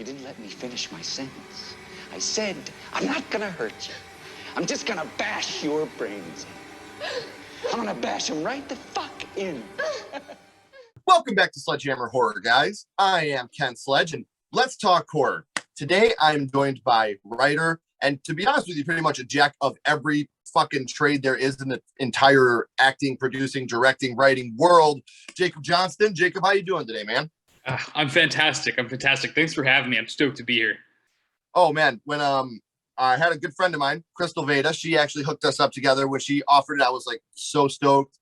You didn't let me finish my sentence. I said, I'm not gonna hurt you. I'm just gonna bash your brains in. I'm gonna bash them right the fuck in. Welcome back to SledgeHammer Horror, guys. I am Ken Sledge, and let's talk horror. Today, I'm joined by writer, and to be honest with you, pretty much a jack of every fucking trade there is in the entire acting, producing, directing, writing world, Jacob Johnston. Jacob, how you doing today, man? I'm fantastic. Thanks for having me. I'm stoked to be here. Oh, man. When I had a good friend of mine, Crystal Veda, she actually hooked us up together. When she offered it, I was like so stoked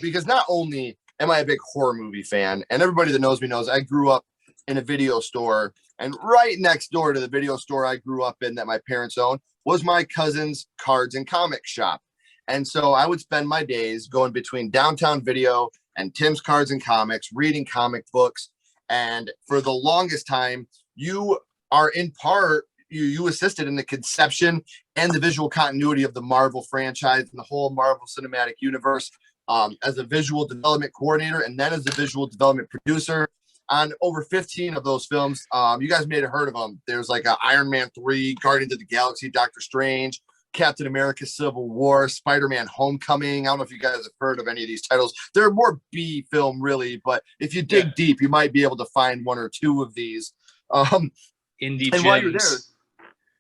because not only am I a big horror movie fan, and everybody that knows me knows I grew up in a video store, and right next door to the video store I grew up in that my parents owned was my cousin's cards and comic shop. And so I would spend my days going between Downtown Video and Tim's Cards and Comics, reading comic books. And for the longest time, you are in part, you assisted in the conception and the visual continuity of the Marvel franchise and the whole Marvel Cinematic Universe as a visual development coordinator and then as a visual development producer on over 15 of those films. You guys may have heard of them. There's like Iron Man 3, Guardians of the Galaxy, Doctor Strange, Captain America Civil War, Spider-Man Homecoming. I don't know if you guys have heard of any of these titles. They're more B film, really, but if you dig deep, you might be able to find one or two of these. Indie gems. While you're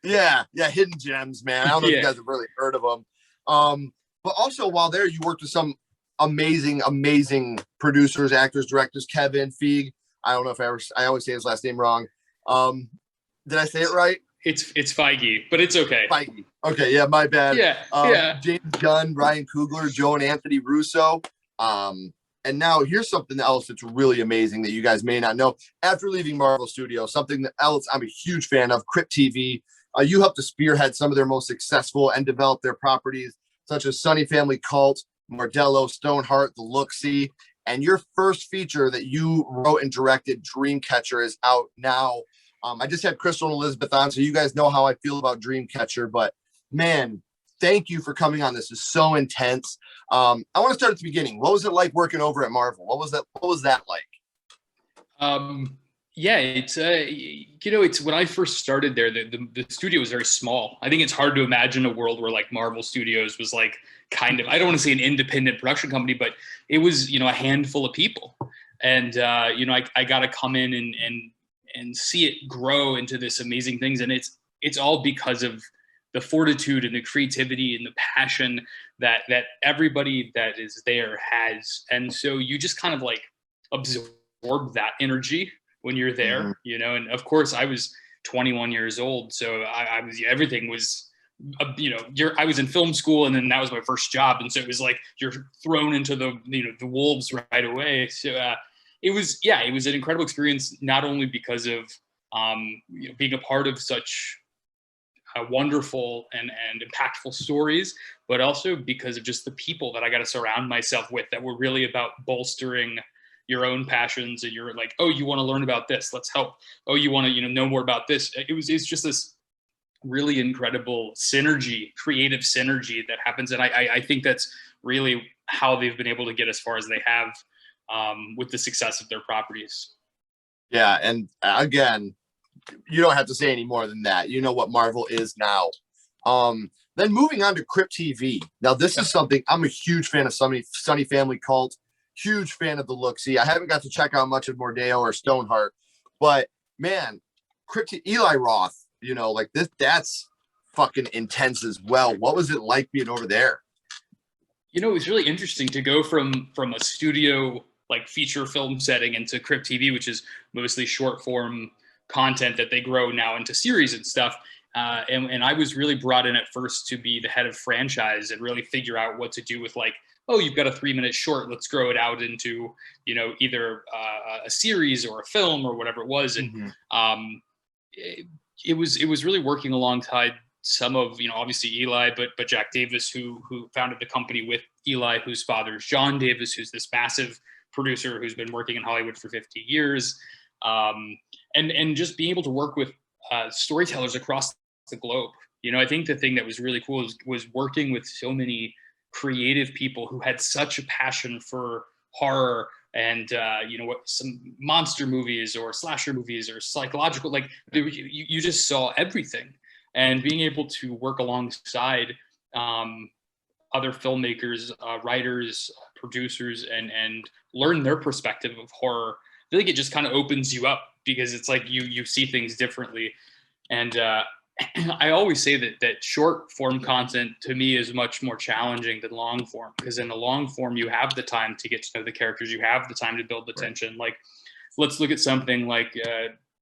there, yeah, hidden gems, man. I don't know if you guys have really heard of them. But also while there, you worked with some amazing producers, actors, directors, Kevin Feige. I don't know if I always say his last name wrong. Did I say it right? It's Feige, but it's okay. Feige. Okay, yeah, my bad. Yeah. James Gunn, Ryan Coogler, Joe and Anthony Russo. And now here's something else that's really amazing that you guys may not know. After leaving Marvel Studios, something else I'm a huge fan of, Crypt TV. You helped to spearhead some of their most successful and develop their properties, such as Sunny Family Cult, Mardello, Stoneheart, The Look-See. And your first feature that you wrote and directed, Dreamcatcher, is out now. I just had Crystal and Elizabeth on, so you guys know how I feel about Dreamcatcher. But man, thank you for coming on. This is so intense. I want to start at the beginning. What was it like working over at Marvel? What was that like? Yeah, it's it's when I first started there, the studio was very small. I think it's hard to imagine a world where like Marvel Studios was like kind of, I don't want to say an independent production company, but it was, a handful of people. And I got to come in and see it grow into this amazing things. And it's all because of the fortitude and the creativity and the passion that everybody that is there has. And so you just kind of like absorb that energy when you're there, and of course I was 21 years old. So I was, everything was, I was in film school and then that was my first job. And so it was like, you're thrown into the wolves right away. So it was an incredible experience, not only because of being a part of such wonderful and impactful stories, but also because of just the people that I got to surround myself with that were really about bolstering your own passions. And you're like, oh, you want to learn about this? Let's help. Oh, you want to, know more about this? It's just this really incredible creative synergy that happens. And I think that's really how they've been able to get as far as they have with the success of their properties. Yeah. And again, you don't have to say any more than that. You know what Marvel is now. Then moving on to Crypt TV. Now, this is something I'm a huge fan of. Sunny Family Cult, huge fan of The Look-See. I haven't got to check out much of Mordeo or Stoneheart, but man, Eli Roth, like this, that's fucking intense as well. What was it like being over there? It was really interesting to go from a studio like feature film setting into Crypt TV, which is mostly short form content that they grow now into series and stuff. And I was really brought in at first to be the head of franchise and really figure out what to do with like, oh, you've got a 3-minute short, let's grow it out into, either a series or a film or whatever it was. And it was really working alongside some of, obviously Eli, but Jack Davis, who founded the company with Eli, whose father is John Davis, who's this massive producer who's been working in Hollywood for 50 years. And just being able to work with storytellers across the globe. I think the thing that was really cool was working with so many creative people who had such a passion for horror, and what, some monster movies or slasher movies or psychological, like you just saw everything. And being able to work alongside other filmmakers, writers, producers, and learn their perspective of horror, I feel like it just kind of opens you up, because it's like you see things differently. And I always say that short form content to me is much more challenging than long form, because in the long form you have the time to get to know the characters, you have the time to build the tension. Like, let's look at something like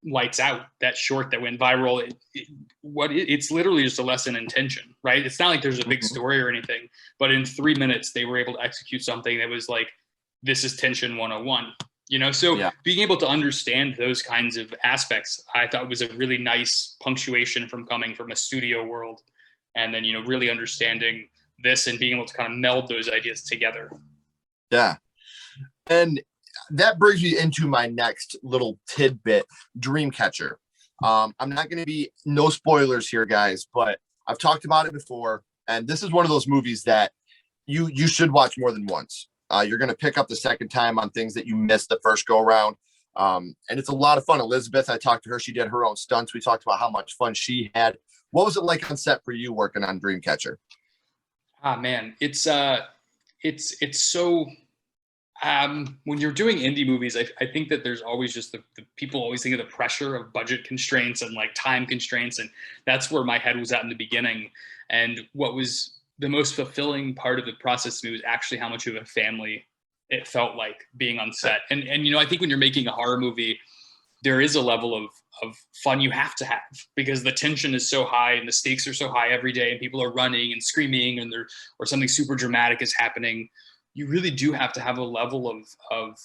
Lights Out, that short that went viral. It's literally just a lesson in tension, right? It's not like there's a big story or anything, but in 3 minutes they were able to execute something that was like, this is tension 101. So being able to understand those kinds of aspects, I thought was a really nice punctuation from coming from a studio world, and then really understanding this and being able to kind of meld those ideas together. Yeah. And that brings me into my next little tidbit, Dreamcatcher. I'm not going to be, no spoilers here, guys, but I've talked about it before, and this is one of those movies that you should watch more than once. You're going to pick up the second time on things that you missed the first go around. And it's a lot of fun. Elizabeth, I talked to her. She did her own stunts. We talked about how much fun she had. What was it like on set for you working on Dreamcatcher? Ah, man, it's so, when you're doing indie movies, I think that there's always just the people always think of the pressure of budget constraints and like time constraints. And that's where my head was at in the beginning. And what was the most fulfilling part of the process to me was actually how much of a family it felt like being on set. And I think when you're making a horror movie, there is a level of fun you have to have, because the tension is so high and the stakes are so high every day, and people are running and screaming, and or something super dramatic is happening. You really do have to have a level of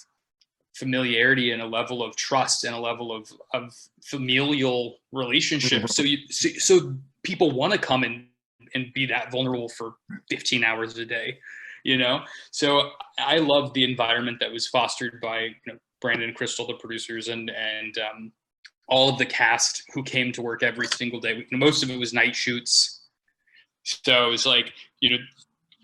familiarity and a level of trust and a level of familial relationship. So people want to come in and be that vulnerable for 15 hours a day, So I love the environment that was fostered by Brandon and Crystal, the producers, and all of the cast who came to work every single day. Most of it was night shoots, so it was like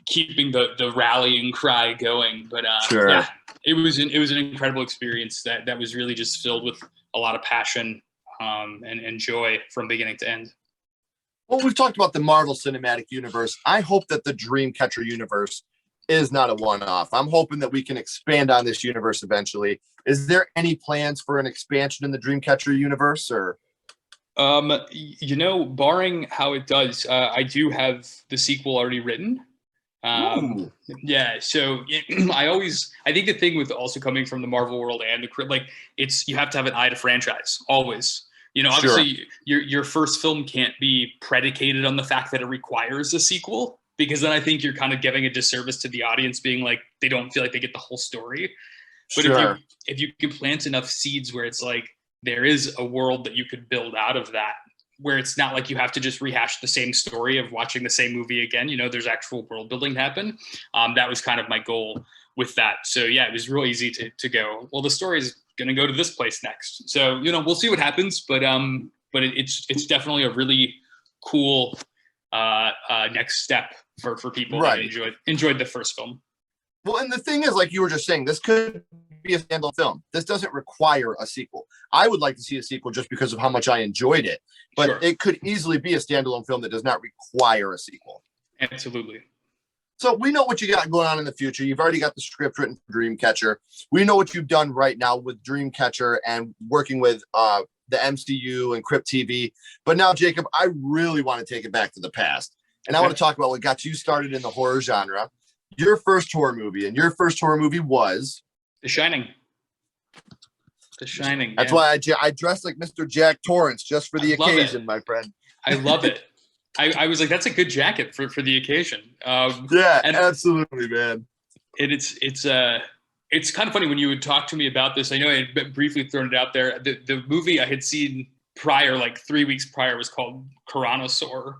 keeping the rallying cry going. But Sure. Yeah, it was an incredible experience that was really just filled with a lot of passion and joy from beginning to end. Well, we've talked about the Marvel Cinematic Universe. I hope that the Dreamcatcher universe is not a one-off. I'm hoping that we can expand on this universe eventually. Is there any plans for an expansion in the Dreamcatcher universe, or? Barring how it does, I do have the sequel already written. Yeah, so I think the thing with also coming from the Marvel world and you have to have an eye to franchise always. Obviously your first film can't be predicated on the fact that it requires a sequel, because then I think you're kind of giving a disservice to the audience, being like, they don't feel like they get the whole story. But if you can plant enough seeds where it's like, there is a world that you could build out of that, where it's not like you have to just rehash the same story of watching the same movie again. There's actual world building happen. That was kind of my goal with that. So yeah, it was real easy to go, well, the story is going to go to this place next. So, we'll see what happens, but it's definitely a really cool next step for people that enjoyed the first film. Well, and the thing is, like you were just saying, this could be a standalone film. This doesn't require a sequel. I would like to see a sequel just because of how much I enjoyed it, but It could easily be a standalone film that does not require a sequel. Absolutely. So we know what you got going on in the future. You've already got the script written for Dreamcatcher. We know what you've done right now with Dreamcatcher and working with the MCU and Crypt TV. But now, Jacob, I really want to take it back to the past. And I want to talk about what got you started in the horror genre. Your first horror movie, and your first horror movie was The Shining. The Shining. That's why I dressed like Mr. Jack Torrance just for the occasion, my friend. I love it. I was like, that's a good jacket for the occasion. Absolutely, man. And it's kind of funny when you would talk to me about this. I know I had briefly thrown it out there. The movie I had seen prior, like 3 weeks prior, was called Tyrannosaur.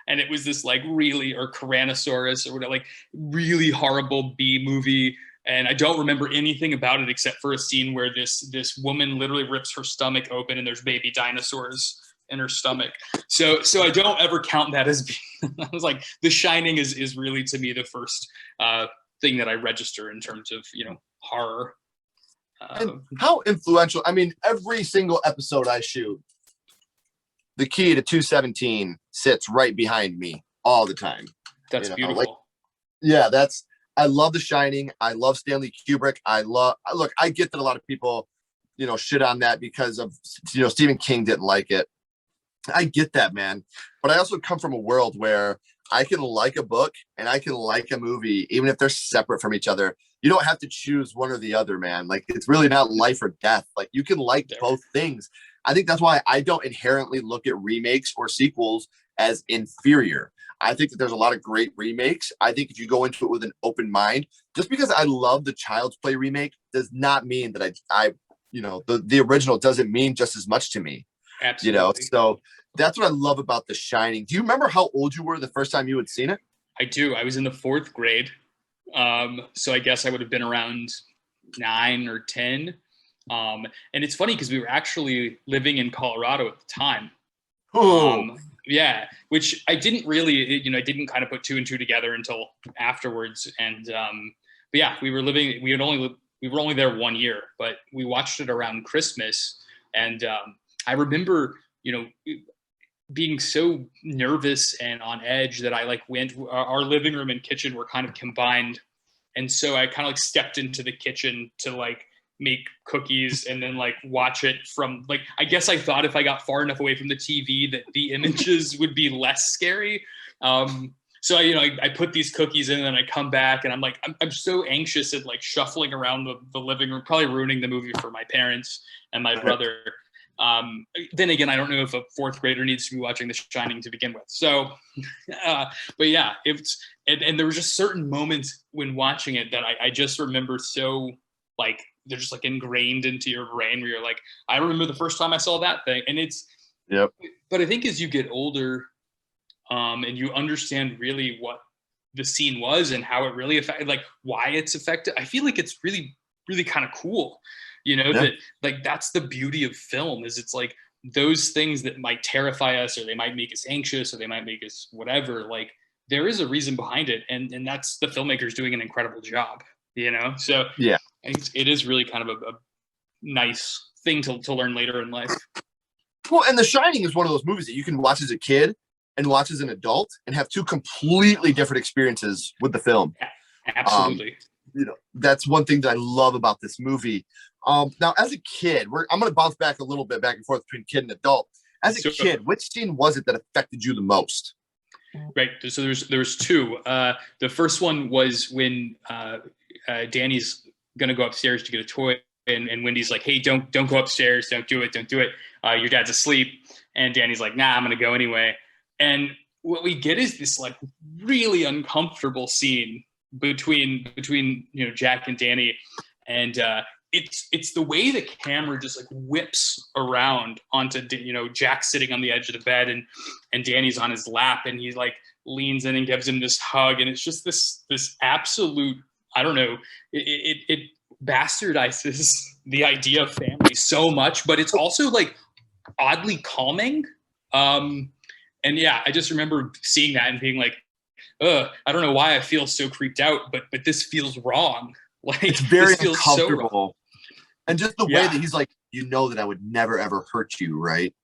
And it was this like really, or Tyrannosaurus or whatever, like really horrible B movie. And I don't remember anything about it except for a scene where this woman literally rips her stomach open and there's baby dinosaurs in her stomach. So I don't ever count that as being, I was like, The Shining is really to me the first thing that I register in terms of, horror. And how influential, I mean, every single episode I shoot, the key to 217 sits right behind me all the time. That's beautiful. Like, yeah, I love The Shining. I love Stanley Kubrick. Look, I get that a lot of people, shit on that because of, Stephen King didn't like it. I get that, man. But I also come from a world where I can like a book and I can like a movie, even if they're separate from each other. You don't have to choose one or the other, man. Like, it's really not life or death. Like, you can like both things. I think that's why I don't inherently look at remakes or sequels as inferior. I think that there's a lot of great remakes. I think if you go into it with an open mind, just because I love the Child's Play remake does not mean that the original doesn't mean just as much to me. Absolutely. So that's what I love about The Shining. Do you remember how old you were the first time you had seen it? I do. I was in the 4th grade. So I guess I would have been around 9 or 10. And it's funny because we were actually living in Colorado at the time. Yeah, which I didn't really, I didn't kind of put 2 and 2 together until afterwards. And but yeah, we were only there 1 year, but we watched it around Christmas. And I remember, being so nervous and on edge that I our living room and kitchen were kind of combined. And so I kind of stepped into the kitchen to make cookies and then watch it from I guess I thought if I got far enough away from the TV that the images would be less scary. So I put these cookies in and then I come back and I'm so anxious at shuffling around the living room, probably ruining the movie for my parents and my brother. Then again, I don't know if a 4th grader needs to be watching The Shining to begin with. So, but yeah, and there were just certain moments when watching it that I just remember so they're just ingrained into your brain where you're I remember the first time I saw that thing. And but I think as you get older, and you understand really what the scene was and how it really affected, why it's affected, I feel like it's really, really kind of cool. That that's the beauty of film is it's those things that might terrify us or they might make us anxious or they might make us whatever, there is a reason behind it. And that's the filmmakers doing an incredible job, So yeah, it is really kind of a nice thing to learn later in life. Well, and The Shining is one of those movies that you can watch as a kid and watch as an adult and have 2 completely different experiences with the film. Yeah, absolutely. That's one thing that I love about this movie. Now, as a kid, I'm going to bounce back a little bit back and forth between kid and adult. As a kid, which scene was it that affected you the most? Right. So there's 2. The first one was when Danny's gonna go upstairs to get a toy, and Wendy's like, "Hey, don't go upstairs. Don't do it. Your dad's asleep." And Danny's like, "Nah, I'm gonna go anyway." And what we get is this really uncomfortable scene between Jack and Danny, and it's the way the camera just whips around onto Jack sitting on the edge of the bed and Danny's on his lap and he leans in and gives him this hug, and it's just this absolute, I don't know, it bastardizes the idea of family so much, but it's also oddly calming. And yeah, I just remember seeing that and being I don't know why I feel so creeped out, but this feels wrong. It's very this feels uncomfortable. So and just the way that he's that I would never ever hurt you, right?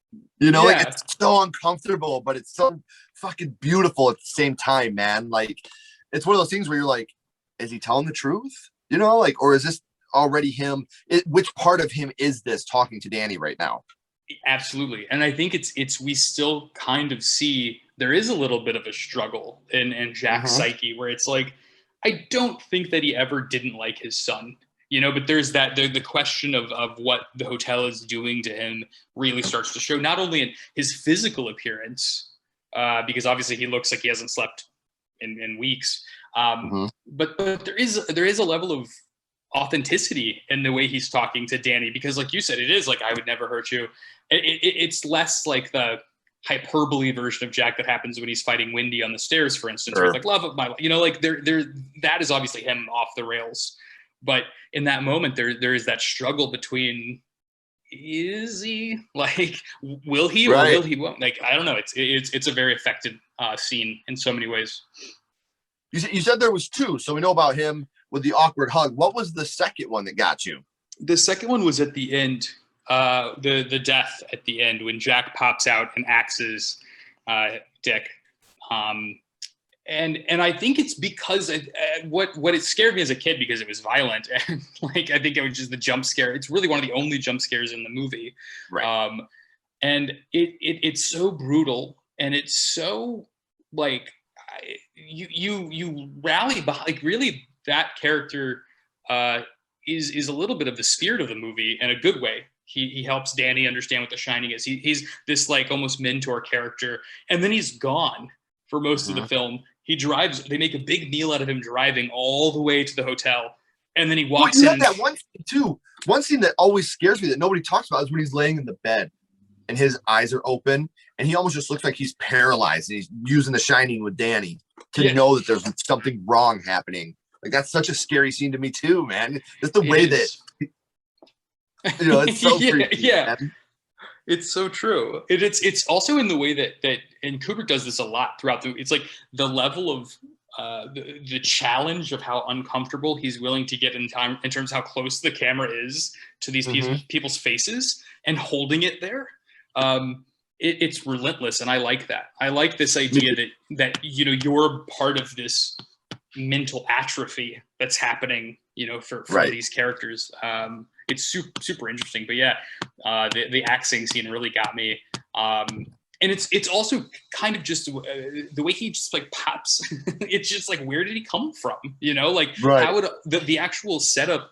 It's so uncomfortable, but it's so fucking beautiful at the same time, man. It's one of those things where you're is he telling the truth? Or is this already him? Which part of him is this talking to Danny right now? Absolutely. And I think it's we still kind of see there is a little bit of a struggle in Jack's psyche where it's I don't think that he ever didn't like his son, but there's the question of what the hotel is doing to him really starts to show, not only in his physical appearance, because obviously he looks like he hasn't slept in weeks. But there is a level of authenticity in the way he's talking to Danny, because like you said, it is I would never hurt you. It's less the hyperbole version of Jack that happens when he's fighting Wendy on the stairs, for instance, where he's love of my life, there that is obviously him off the rails. But in that moment, there is that struggle between, is he will he or will he won't? I don't know. It's a very effective scene in so many ways. You said there was 2, so we know about him with the awkward hug. What was the second one that got you? The second one was at the end, the death at the end when Jack pops out and axes Dick. And I think it's because what it scared me as a kid because it was violent and like I think it was just the jump scare. It's really one of the only jump scares in the movie, Right. And it's so brutal and it's so like you rally behind like really that character is a little bit of the spirit of the movie in a good way. He helps Danny understand what The Shining is. He's this like almost mentor character, and then he's gone for most of the film. He drives. They make a big deal out of him driving all the way to the hotel, and then he walks you in. had that one scene too. One scene that always scares me that nobody talks about is when he's laying in the bed and his eyes are open and he almost just looks like he's paralyzed and he's using The Shining with Danny to know that there's something wrong happening. Like that's such a scary scene to me too, man. Just the way that it's so creepy. Yeah. Man. It's so true. It's also in the way that and Kubrick does this a lot throughout it's like the level of the challenge of how uncomfortable he's willing to get in terms of how close the camera is to these people's faces and holding it there. It's relentless, and I like that. I like this idea that you're part of this mental atrophy that's happening, for these characters. It's super interesting, but yeah, the axing scene really got me. And it's also kind of just the way he just like pops. It's just like, where did he come from? How would the actual setup?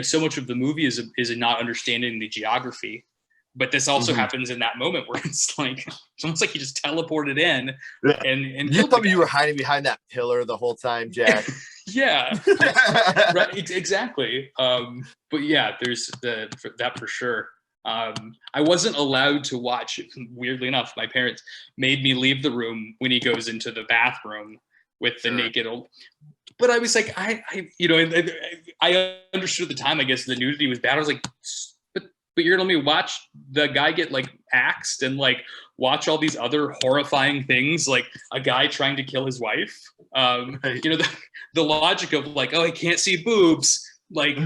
So much of the movie is not understanding the geography. But this also happens in that moment where it's almost like he just teleported in and you told me you were hiding behind that pillar the whole time, Jack. Yeah, right, exactly. But yeah, there's that for sure. I wasn't allowed to watch it. Weirdly enough, my parents made me leave the room when he goes into the bathroom with the naked old. But I was like, I understood at the time. I guess the nudity was bad. I was like. But you're gonna let me watch the guy get like axed and like watch all these other horrifying things, like a guy trying to kill his wife. The logic of like, oh, he can't see boobs, like,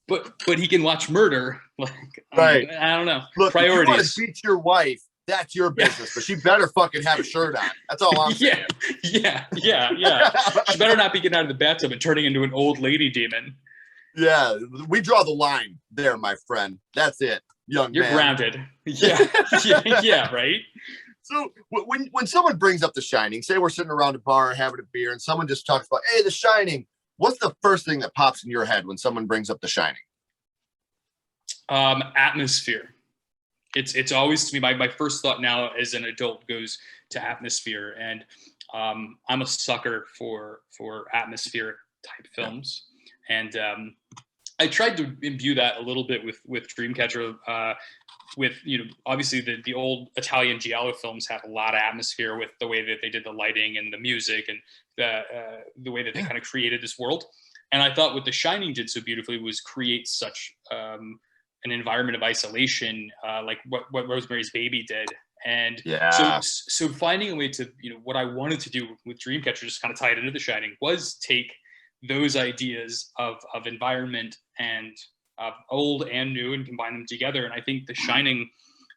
but he can watch murder. Like, right? I don't know. Look, priorities. If you want to beat your wife, that's your business, but she better fucking have a shirt on. That's all I'm saying. Yeah. She better not be getting out of the bathtub and turning into an old lady demon. Yeah, we draw the line there, my friend. That's it, young man. You're grounded. Yeah, right? So when someone brings up The Shining, say we're sitting around a bar having a beer and someone just talks about, hey, The Shining, what's the first thing that pops in your head when someone brings up The Shining? Atmosphere. It's always, to me, my first thought now as an adult goes to atmosphere. And I'm a sucker for atmospheric type films. And I tried to imbue that a little bit with Dreamcatcher. Obviously the old Italian giallo films had a lot of atmosphere with the way that they did the lighting and the music and the way that they kind of created this world. And I thought what The Shining did so beautifully was create such an environment of isolation, like what Rosemary's Baby did. And so finding a way to, what I wanted to do with Dreamcatcher, just kind of tie it into The Shining, was take those ideas of environment and old and new and combine them together. And I think The Shining,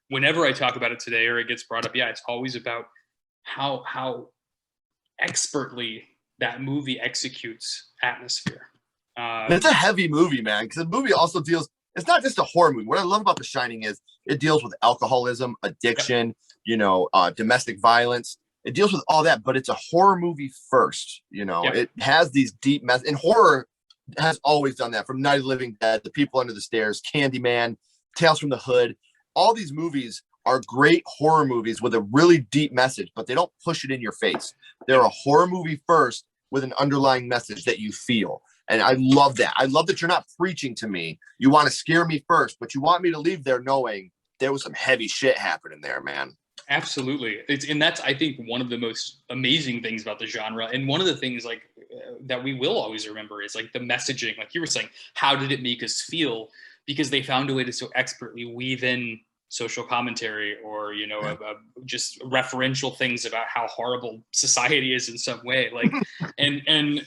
whenever I talk about it today or it gets brought up, it's always about how expertly that movie executes atmosphere. It's a heavy movie, man, because the movie also deals, it's not just a horror movie. What I love about The Shining is it deals with alcoholism, addiction, domestic violence. It deals with all that, but it's a horror movie first. It has these deep and horror has always done that, from Night of the Living Dead, The People Under the Stairs, Candyman, Tales from the Hood. All these movies are great horror movies with a really deep message, but they don't push it in your face. They're a horror movie first with an underlying message that you feel. And I love that. I love that you're not preaching to me. You want to scare me first, but you want me to leave there knowing there was some heavy shit happening there, man. Absolutely. And that's, I think, one of the most amazing things about the genre. And one of the things that we will always remember is like the messaging, like you were saying, how did it make us feel? Because they found a way to so expertly weave in social commentary or, just referential things about how horrible society is in some way. Like, and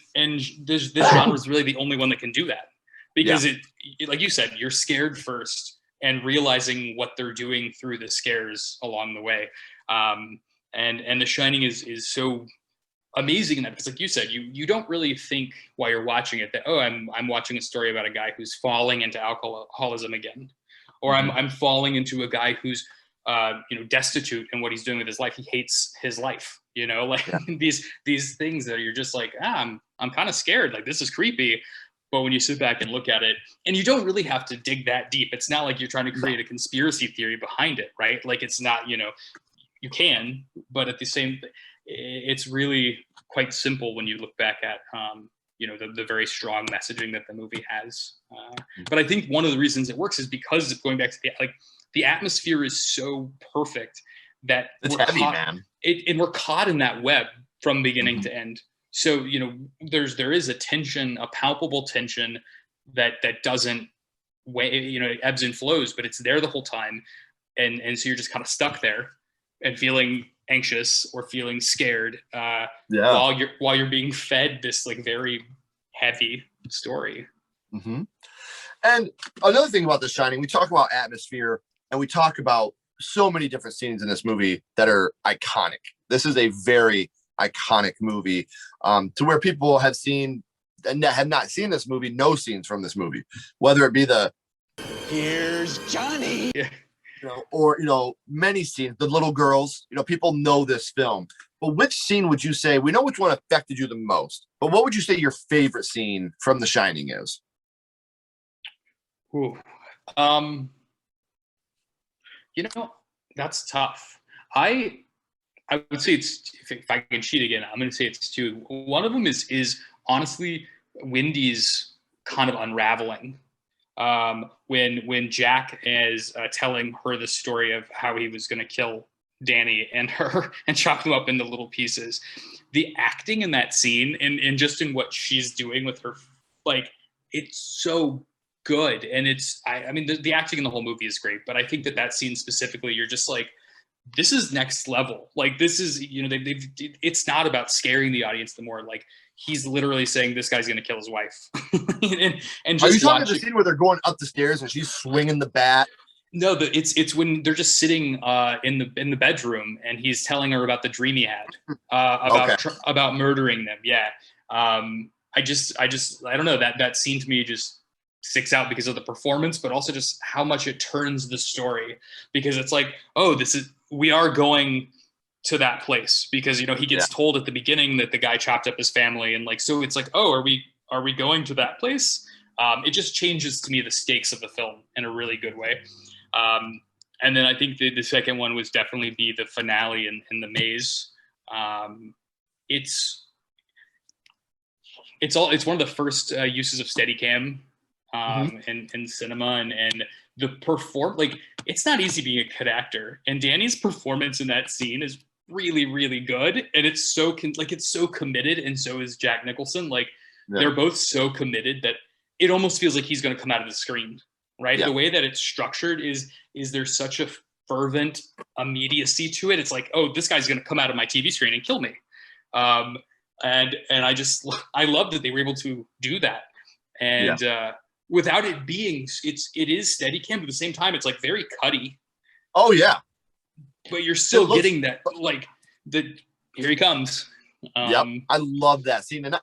this genre is really the only one that can do that. because like you said, you're scared first and realizing what they're doing through the scares along the way. And The Shining is so amazing in that, because like you said, you don't really think while you're watching it that, oh, I'm watching a story about a guy who's falling into alcoholism again, or I'm falling into a guy who's destitute in what he's doing with his life. He hates his life, like these things that you're just like, I'm kind of scared, like this is creepy. But when you sit back and look at it, and you don't really have to dig that deep, it's not like you're trying to create a conspiracy theory behind it, right? Like it's not, you can, but at the same, it's really quite simple when you look back at, the very strong messaging that the movie has. But I think one of the reasons it works is because going back to the atmosphere is so perfect that it's we're heavy, caught, man. And we're caught in that web from beginning to end. So, there is a tension, a palpable tension that doesn't it ebbs and flows, but it's there the whole time. And so you're just kind of stuck there and feeling anxious or feeling scared while you're being fed this like very heavy story. And another thing about The Shining, we talk about atmosphere and we talk about so many different scenes in this movie that are iconic. This is a very iconic movie, to where people have seen and have not seen this movie know scenes from this movie, whether it be the "Here's Johnny," or many scenes, the little girls, people know this film. But which scene would you say, we know which one affected you the most, but what would you say your favorite scene from The Shining is? Ooh. That's tough. I would say it's, if I can cheat again, I'm going to say it's two. One of them is honestly Wendy's kind of unraveling. When Jack is telling her the story of how he was going to kill Danny and her and chop them up into little pieces. The acting in that scene and just in what she's doing with her, like, it's so good. And I mean, the acting in the whole movie is great, but I think that scene specifically, you're just like, this is next level. Like, this is, it's not about scaring the audience. The more like, he's literally saying this guy's going to kill his wife. and just are you talking the scene where they're going up the stairs and she's swinging the bat? No, it's when they're just sitting in the bedroom and he's telling her about the dream he had about murdering them. Yeah. I don't know, that scene to me just sticks out because of the performance, but also just how much it turns the story, because it's like, oh, we are going to that place, because he gets told at the beginning that the guy chopped up his family, and like, so it's like, oh, are we going to that place? It just changes to me the stakes of the film in a really good way. And then I think the second one was definitely be the finale in the maze. It's one of the first uses of Steadicam in cinema, and the like, it's not easy being a good actor, and Danny's performance in that scene is really, really good, and it's so it's so committed, and so is Jack Nicholson. Like, they're both so committed that it almost feels like he's going to come out of the screen, right? The way that it's structured is there's such a fervent immediacy to it. It's like, oh, this guy's going to come out of my TV screen and kill me. And I love that they were able to do that. And without it being, it is Steadicam, but at the same time, it's like very cutty. Oh yeah. But you're still getting that, like, here he comes. I love that scene. And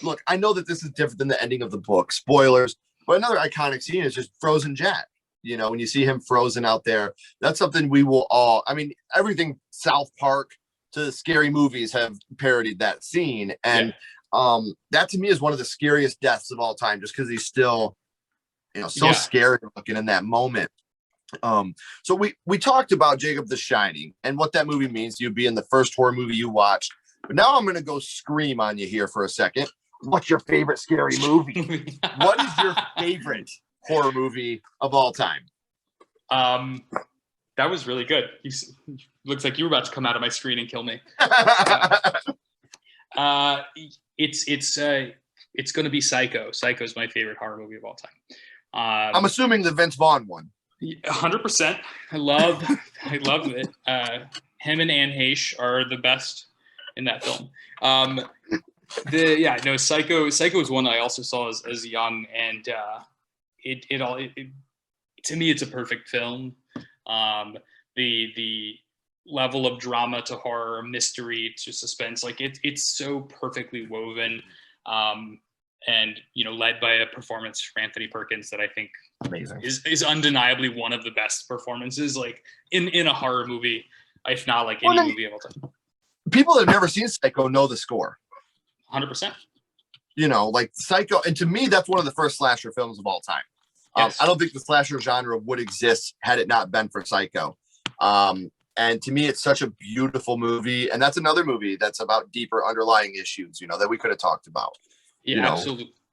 look, I know that this is different than the ending of the book, spoilers, but another iconic scene is just Frozen Jack. When you see him frozen out there, that's something we will all, I mean, everything South Park to the scary movies have parodied that scene. And that to me is one of the scariest deaths of all time, just because he's still, so scary looking in that moment. So we talked about Jacob the Shining and what that movie means to you, being the first horror movie you watched. But now I'm going to go scream on you here for a second. What's your favorite scary movie? What is your favorite horror movie of all time? That was really good. Looks like you were about to come out of my screen and kill me. It's going to be Psycho. Psycho is my favorite horror movie of all time. I'm assuming the Vince Vaughn one. 100%. I love it. Him and Anne Heche are the best in that film. Psycho is one I also saw as young, and to me it's a perfect film. The level of drama to horror, mystery to suspense, like it's so perfectly woven, and led by a performance from Anthony Perkins that I think Amazing. is undeniably one of the best performances like in a horror movie, if not like any movie of all time. People that have never seen Psycho know the score. 100%. Like Psycho, and to me, that's one of the first slasher films of all time. Yes. I don't think the slasher genre would exist had it not been for Psycho. And to me, it's such a beautiful movie. And that's another movie that's about deeper underlying issues, that we could have talked about. Yeah,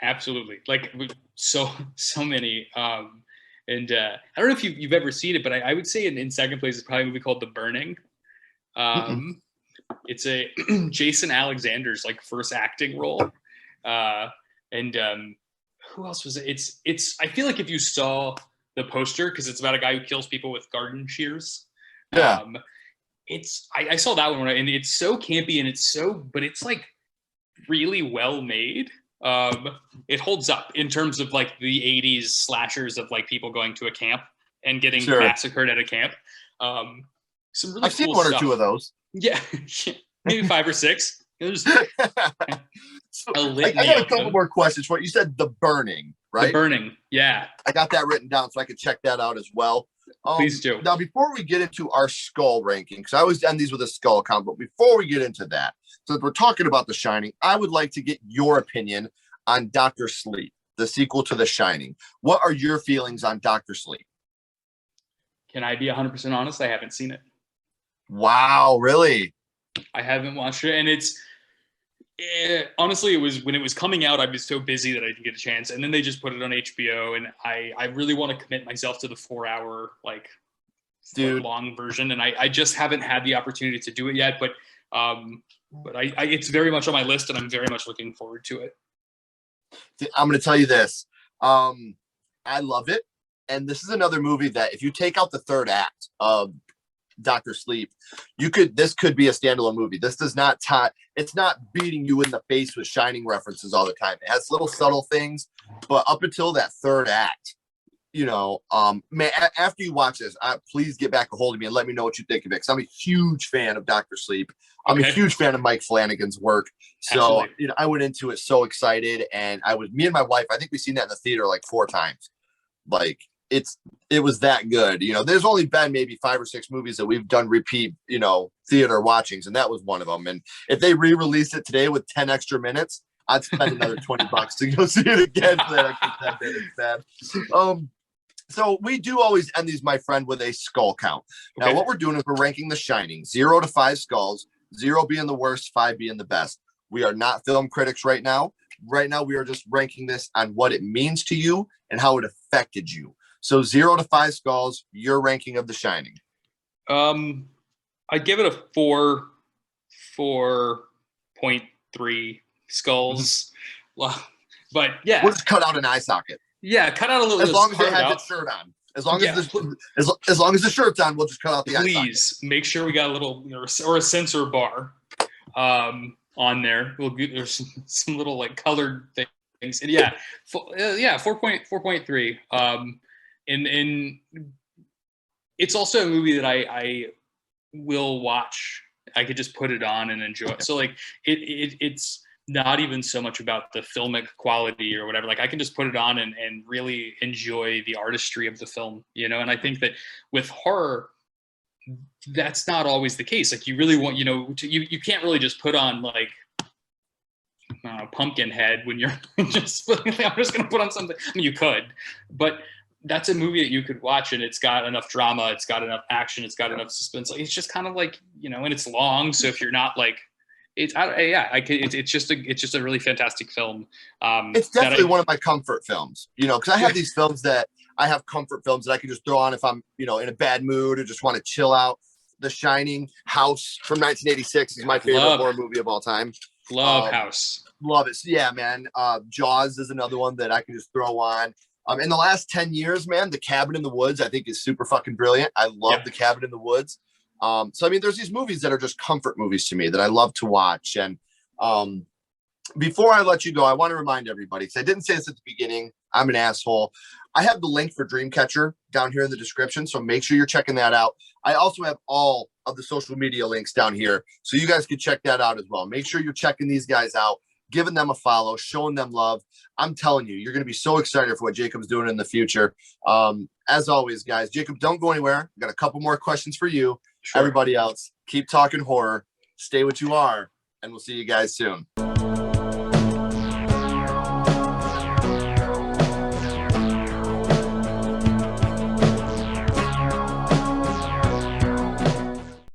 absolutely. Like so many. And I don't know if you've ever seen it, but I would say in second place is probably a movie called The Burning. It's a Jason Alexander's like first acting role. And who else was it? It's I feel like if you saw the poster, because it's about a guy who kills people with garden shears. Yeah. I saw that one and it's so campy and but it's like really well made. It holds up in terms of like the 80s slashers of like people going to a camp and getting massacred at a camp. Some really I've seen one or two of those. Yeah, maybe 5 or 6. There's I got a couple more questions for you. You said The Burning, right? The Burning, yeah. I got that written down so I could check that out as well. Please do. Now, before we get into our skull ranking, because I always end these with a skull count, but before we get into that, so if we're talking about The Shining, I would like to get your opinion on Dr. Sleep, the sequel to The Shining. What are your feelings on Dr. Sleep? Can I be 100% honest? I haven't seen it. Wow, really? I haven't watched it, and honestly, it was when it was coming out, I was so busy that I didn't get a chance. And then they just put it on HBO, and I really want to commit myself to the 4-hour like long version, and I just haven't had the opportunity to do it yet. But it's very much on my list, and I'm very much looking forward to it. I'm going to tell you this. I love it, and this is another movie that if you take out the third act of Dr. Sleep, this could be a standalone movie. This does not it's not beating you in the face with Shining references all the time. It has little subtle things, but up until that third act, man, after you watch this, please get back a hold of me and let me know what you think of it, because I'm a huge fan of Dr. Sleep. I'm a huge fan of Mike Flanagan's work. So I went into it so excited, and me and my wife, I think we've seen that in the theater like 4 times. Like it was that good. There's only been maybe 5 or 6 movies that we've done repeat, theater watchings, and that was one of them. And if they re-released it today with 10 extra minutes, I'd spend another $20 to go see it again for that extra 10 minutes. So we do always end these, my friend, with a skull count. Now, what we're doing is we're ranking The Shining, 0 to 5 skulls, 0 being the worst, 5 being the best. We are not film critics right now. Right now, we are just ranking this on what it means to you and how it affected you. So 0 to 5 skulls, your ranking of The Shining. I give it a 4.3 skulls. But yeah, we'll just cut out an eye socket. Yeah, cut out a little. As long as it has its shirt on. As long as the shirt's on, we'll just cut out the eye socket. Please make sure we got a little or a sensor bar on there. There's some little like colored things. And 4.3. And it's also a movie that I will watch. I could just put it on and enjoy it. So like it's not even so much about the filmic quality or whatever. Like I can just put it on and really enjoy the artistry of the film, And I think that with horror, that's not always the case. Like you really want, you can't really just put on like Pumpkinhead when you're I'm just going to put on something. I mean, you could, but that's a movie that you could watch, and it's got enough drama, it's got enough action, it's got enough suspense. Like, it's just kind of like, and it's long. So if you're not like, it's just a really fantastic film. It's definitely one of my comfort films, because I have these films that I have comfort films that I can just throw on if I'm, in a bad mood or just want to chill out. The Shining, House from 1986 is my favorite horror movie of all time. Love House. Love it. Yeah, man. Jaws is another one that I can just throw on. In the last 10 years, man, The Cabin in the Woods, I think is super fucking brilliant. I love The Cabin in the Woods. So, I mean, there's these movies that are just comfort movies to me that I love to watch. And before I let you go, I want to remind everybody, because I didn't say this at the beginning. I'm an asshole. I have the link for Dreamcatcher down here in the description, so make sure you're checking that out. I also have all of the social media links down here, so you guys can check that out as well. Make sure you're checking these guys out, giving them a follow, showing them love. I'm telling you, you're going to be so excited for what Jacob's doing in the future. As always, guys, Jacob, don't go anywhere. I've got a couple more questions for you. Sure. Everybody else, keep talking horror, stay what you are, and we'll see you guys soon.